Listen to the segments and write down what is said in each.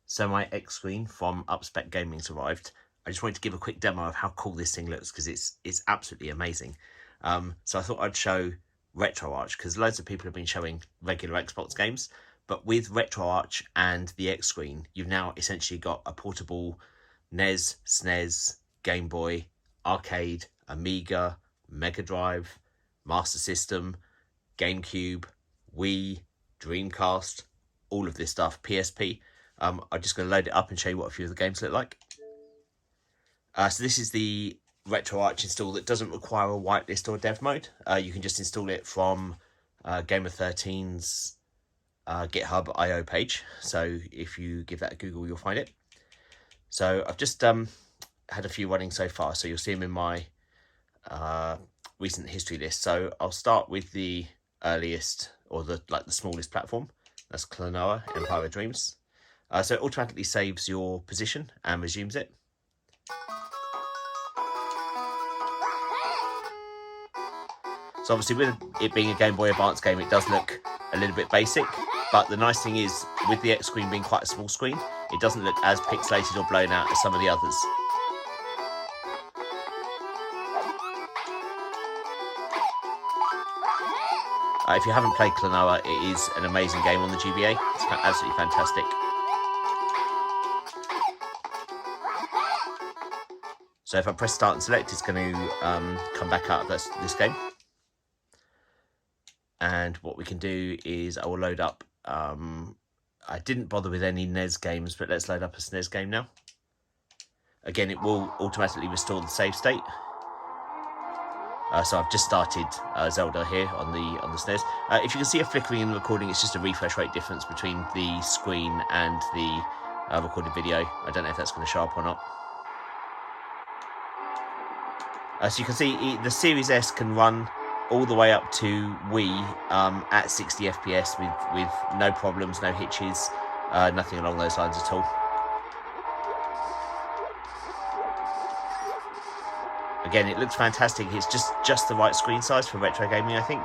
So my xScreen from UPspec Gaming's arrived. I just wanted to give a quick demo of how cool this thing looks because it's absolutely amazing. So I thought I'd show RetroArch because loads of people have been showing regular Xbox games, but with RetroArch and the xScreen, you've now essentially got a portable NES, SNES, Game Boy, Arcade, Amiga, Mega Drive, Master System, GameCube, Wii, Dreamcast, all of this stuff, PSP. I'm just going to load it up and show you what a few of the games look like. So this is the RetroArch install that doesn't require a whitelist or dev mode. You can just install it from Gamer13's GitHub IO page. So if you give that a Google, you'll find it. So I've just had a few running so far, so you'll see them in my recent history list. So I'll start with the earliest, or the smallest platform. That's Klonoa, Empire of Dreams. So it automatically saves your position and resumes it. So obviously with it being a Game Boy Advance game, it does look a little bit basic, but the nice thing is with the xScreen being quite a small screen, it doesn't look as pixelated or blown out as some of the others. If you haven't played Klonoa, it is an amazing game on the GBA. It's absolutely fantastic. So if I press start and select, it's going to come back out of this game. And what we can do is I will load up, I didn't bother with any NES games, but let's load up a SNES game now. Again, it will automatically restore the save state. So I've just started Zelda here on the SNES. If you can see a flickering in the recording, it's just a refresh rate difference between the screen and the recorded video. I don't know if that's going to show up or not. So you can see the Series S can run all the way up to Wii at 60 FPS with no problems, no hitches, nothing along those lines at all. Again, it looks fantastic. It's just the right screen size for retro gaming, I think.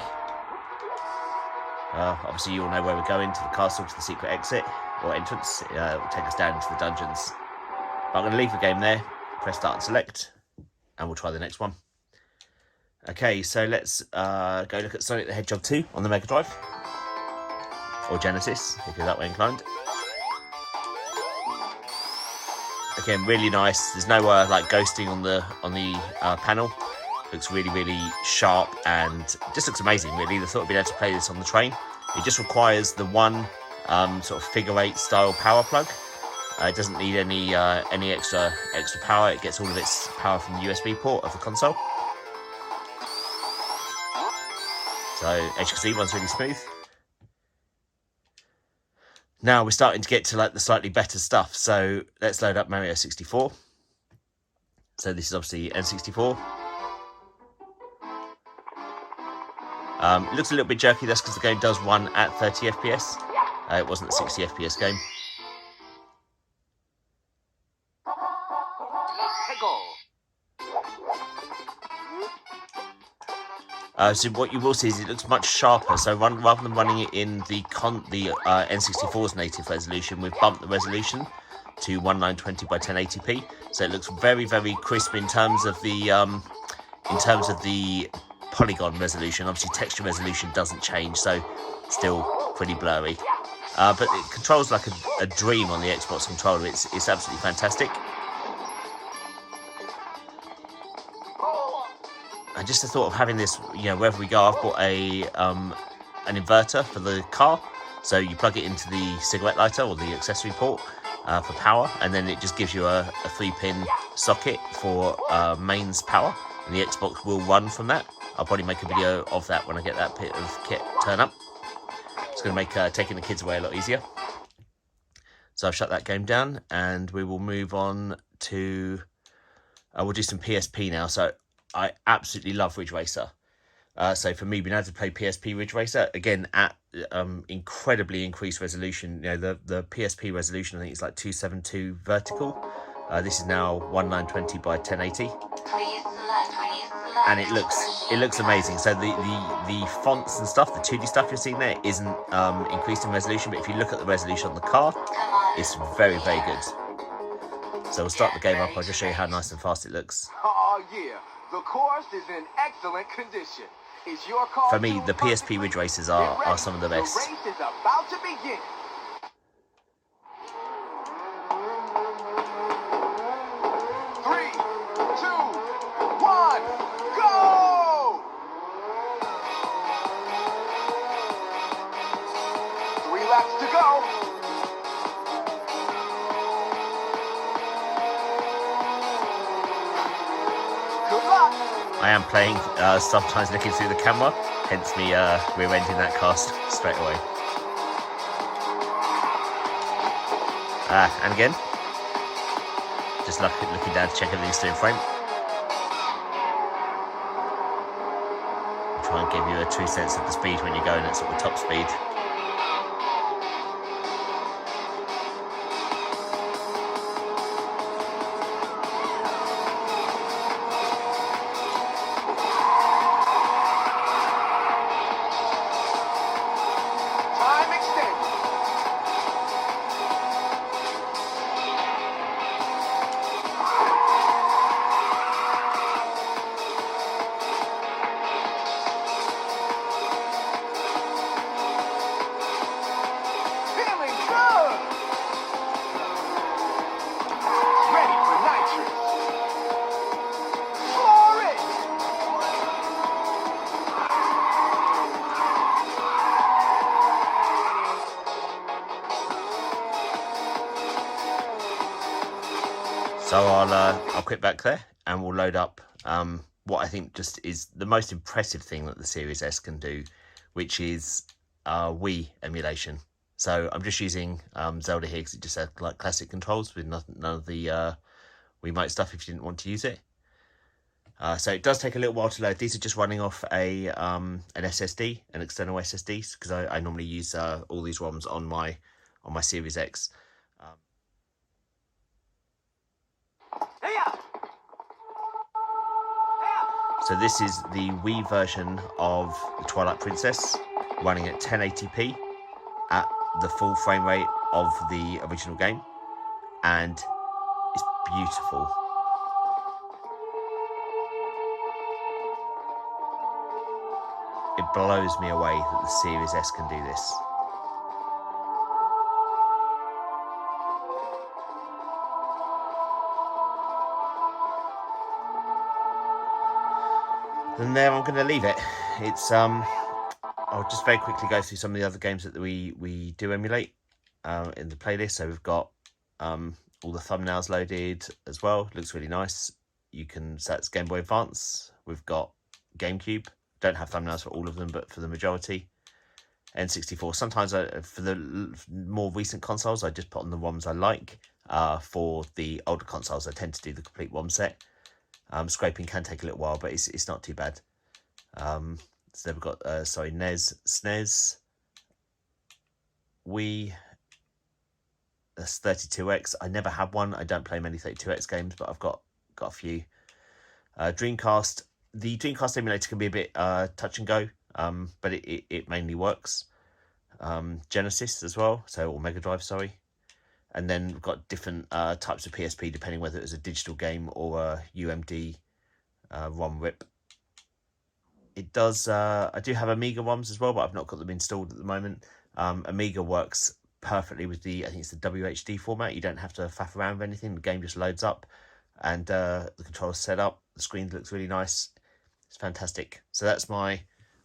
Obviously, you all know where we're going, to the castle, to the secret exit or entrance. It will take us down into the dungeons. But I'm going to leave the game there, press start and select, and we'll try the next one. Okay, so let's go look at Sonic the Hedgehog 2 on the Mega Drive. Or Genesis, if you're that way inclined. Again, really nice. There's no like ghosting on the panel. Looks really sharp and just looks amazing. Really, the thought of being able to play this on the train. It just requires the one sort of figure-8 style power plug. It doesn't need any extra power. It gets all of its power from the USB port of the console. So as you can see, runs really smooth. Now we're starting to get to like the slightly better stuff. So let's load up Mario 64. So this is obviously N64. It looks a little bit jerky. That's because the game does run at 30 FPS. It wasn't a 60 FPS game. So what you will see is it looks much sharper. So rather than running it in the N64's native resolution, we've bumped the resolution to 1920 by 1080p. So it looks very crisp in terms of the polygon resolution. Obviously, texture resolution doesn't change, so still pretty blurry. But it controls like a dream on the Xbox controller. It's absolutely fantastic. And just the thought of having this, wherever we go, I've bought an inverter for the car. So you plug it into the cigarette lighter or the accessory port for power, and then it just gives you a 3-pin socket for mains power, and the Xbox will run from that. I'll probably make a video of that when I get that bit of kit turn up. It's going to make taking the kids away a lot easier. So I've shut that game down, and we will move on to, we'll do some PSP now. So I absolutely love Ridge Racer. So for me, being able to play PSP Ridge Racer, again, at incredibly increased resolution. The PSP resolution, I think it's like 272 vertical. This is now 1920 by 1080. And it looks amazing. So the fonts and stuff, the 2D stuff you're seeing there isn't increased in resolution, but if you look at the resolution on the car, It's very, very good. So we'll start the game up. I'll just show you how nice and fast it looks. Oh yeah, the course is in excellent condition. Is your car For me, the PSP Ridge races are some of the best. The race is about to begin. Laps to go. Good luck. I am playing, sometimes looking through the camera, hence me rear-ending that cast straight away. And again, just looking down to check everything's still in frame. Try and give you a true sense of the speed when you're going at sort of top speed. So I'll quit back there and we'll load up what I think just is the most impressive thing that the Series S can do, which is Wii emulation. So I'm just using Zelda here because it just had like classic controls with none of the Wiimote stuff if you didn't want to use it. So it does take a little while to load. These are just running off an SSD, an external SSD, because I normally use all these ROMs on my Series X. So this is the Wii version of the Twilight Princess, running at 1080p at the full frame rate of the original game, and it's beautiful. It blows me away that the Series S can do this. And there I'm going to leave it. It's I'll just very quickly go through some of the other games that we do emulate in the playlist. So we've got all the thumbnails loaded as well. Looks really nice. You can set it's Game Boy Advance. We've got GameCube. Don't have thumbnails for all of them, but for the majority. N64. Sometimes for the more recent consoles, I just put on the ROMs I like. For the older consoles, I tend to do the complete ROM set. Scraping can take a little while, but it's not too bad. So we've got NES, SNES, Wii. That's 32X. I never had one. I don't play many 32X games, but I've got a few. Dreamcast. The Dreamcast emulator can be a bit touch and go, but it mainly works. Genesis as well, or Mega Drive, sorry. And then we've got different types of PSP, depending whether it was a digital game or a UMD ROM rip. It does. I do have Amiga ROMs as well, but I've not got them installed at the moment. Amiga works perfectly with I think it's the WHD format. You don't have to faff around with anything. The game just loads up, and the controller's set up. The screen looks really nice. It's fantastic. So that's my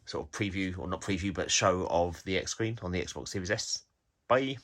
sort of preview, or not preview, but show of the xScreen on the Xbox Series S. Bye.